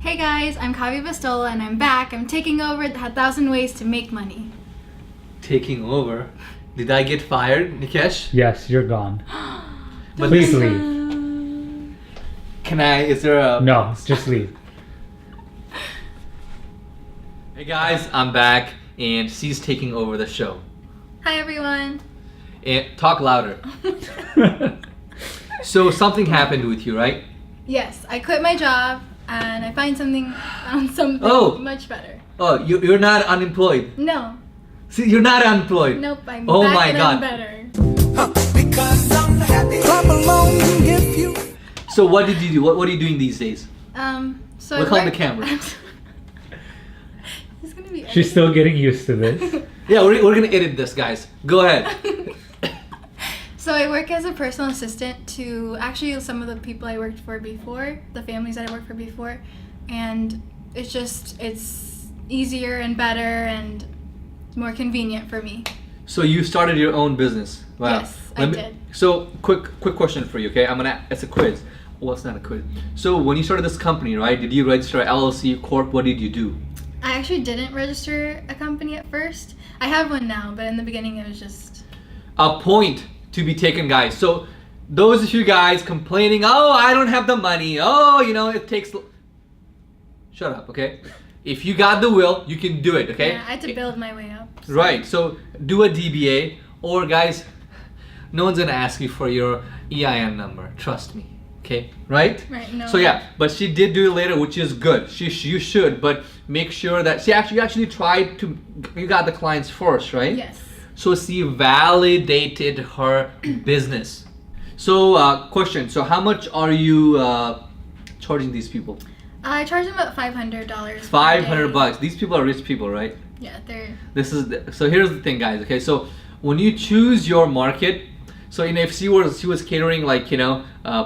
Hey guys, I'm Kabya and I'm back. I'm taking over the 1,000 ways to make money. Taking over? Did I get fired, Nikesh? Yes, you're gone. But Please leave. Can I? Is there a? No, just leave. Hey guys, I'm back, and she's taking over the show. Hi everyone. And talk louder. So something happened with you, right? Yes, I quit my job and I found something Oh. much better. Oh, you're not unemployed. No, See, you're not unemployed. nope, I'm Oh back my and God. I'm better. Because I'm happy. Clap along if you. So what did you do? What are you doing these days? So Look I on the work- camera. It's gonna be She's still getting used to this. Yeah, we're gonna edit this, guys. Go ahead. So I work as a personal assistant to actually some of the people I worked for before, the families that I worked for before, and it's easier and better and more convenient for me. So you started your own business. Wow. Yes, I did. So quick question for you, okay? It's a quiz. Well, it's not a quiz. So when you started this company, right? Did you register LLC, Corp? What did you do? I actually didn't register a company at first. I have one now, but in the beginning it was just... A point to be taken, guys. So those of you guys complaining, oh, I don't have the money. Oh, it takes... Shut up, okay? If you got the will, you can do it, okay? Yeah, I had to build my way up. So. Right. So do a DBA, or guys, no one's gonna ask you for your EIN number. Trust me. Okay. Right. Right. No. So yeah, but she did do it later, which is good. You should, but make sure that you actually tried to. You got the clients first, right? Yes. So she validated her business. So question. So how much are you charging these people? I charge them about $500. $500. These people are rich people, right? Yeah, they're... So here's the thing, guys. Okay, so when you choose your market, so if she was catering like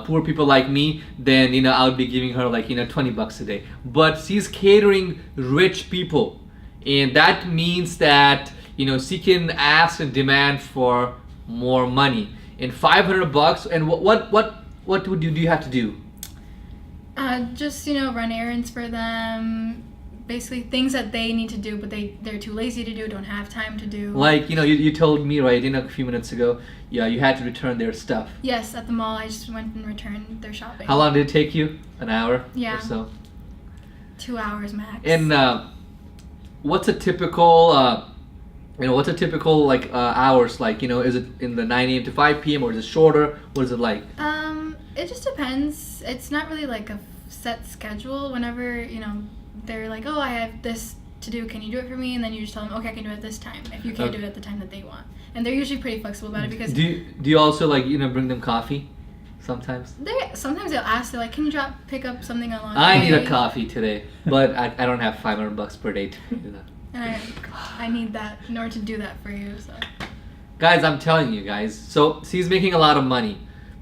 poor people like me, then I would be giving her like $20 a day. But she's catering rich people, and that means that she can ask and demand for more money. And $500. And what do you have to do? Just run errands for them, basically things that they need to do, but they're too lazy to do, don't have time to do. Like you told me right a few minutes ago, yeah, you had to return their stuff. Yes, at the mall I just went and returned their shopping. How long did it take you? An hour? Yeah. Or so. 2 hours max. And what's a typical like hours like? Is it in the 9 a.m. to 5 p.m. or is it shorter? What is it like? It just depends. It's not really like a set schedule. Whenever they're like, oh, I have this to do, can you do it for me? And then you just tell them, okay, I can do it at this time, if you can't do it at the time that they want. And they're usually pretty flexible about it because do you also like bring them coffee sometimes? Sometimes they'll ask, they're like, can you pick up something on launch I need day? a coffee today, but I don't have $500 per day to do that. And I need that in order to do that for you. So Guys, I'm telling you guys. So she's making a lot of money,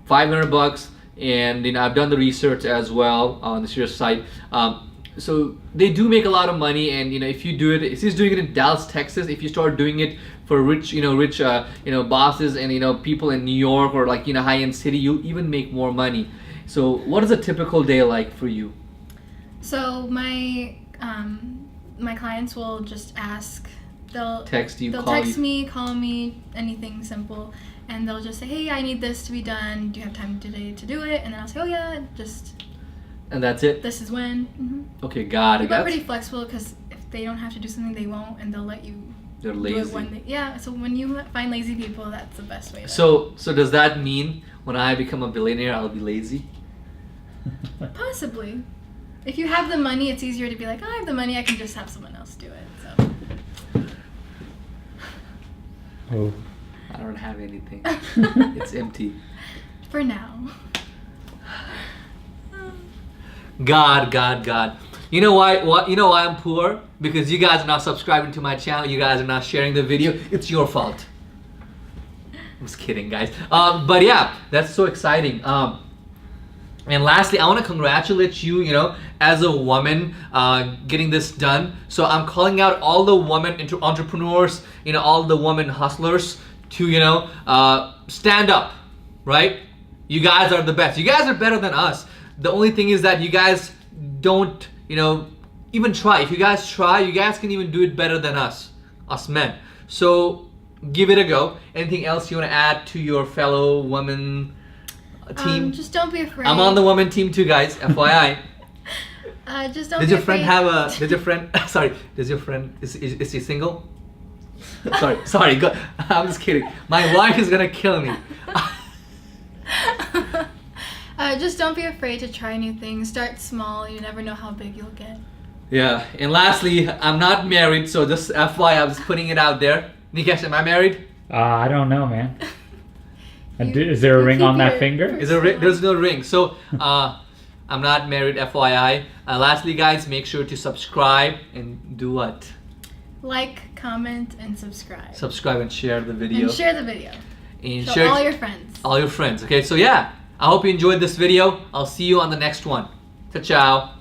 $500, and I've done the research as well on the Sirius site. So they do make a lot of money, and if you do it, she's doing it in Dallas, Texas. If you start doing it for rich bosses and people in New York or like high-end city, you'll even make more money. So what is a typical day like for you? So my clients will just ask. They'll Text you, They'll call text you. me, call me, anything simple, and they'll just say, hey, I need this to be done. Do you have time today to do it? And then I'll say, oh yeah, And that's it? this is when. Mm-hmm. Okay, got it. People are That's- pretty flexible because if they don't have to do something, they won't, and they'll let you They're do lazy. it when they. Yeah. So when you find lazy people, that's the best way. So does that mean when I become a billionaire, I'll be lazy? Possibly. If you have the money, it's easier to be like, oh, I have the money, I can just have someone else do it. So. Oh. I don't have anything. It's empty. For now. God. You know why? You know why I'm poor? Because you guys are not subscribing to my channel. You guys are not sharing the video. It's your fault. I'm just kidding, guys. But yeah, that's so exciting. And lastly, I want to congratulate you, as a woman, getting this done. So I'm calling out all the women entrepreneurs, all the women hustlers to, stand up, right? You guys are the best. You guys are better than us. The only thing is that you guys don't even try. If you guys try, you guys can even do it better than us men. So give it a go. Anything else you want to add to your fellow women team? Just don't be afraid. I'm on the women team too, guys. FYI. Just don't Did be your friend afraid. have a? Did your friend? Sorry. Does your friend is he single? Sorry. Go, I'm just kidding. My wife is gonna kill me. Just don't be afraid to try new things. Start small. You never know how big you'll get. Yeah. And lastly, I'm not married, so just FYI, I'm just putting it out there. Nikesh, am I married? I don't know, man. You- Is there a you ring keep on that your- finger? Is there there's no ring. So I'm not married, FYI. Lastly, guys, make sure to subscribe and do what? Like, comment, and subscribe. Subscribe and share the video. And share the video. And Show share all your friends. all your friends. Okay, so yeah, I hope you enjoyed this video. I'll see you on the next one. Ciao, ciao.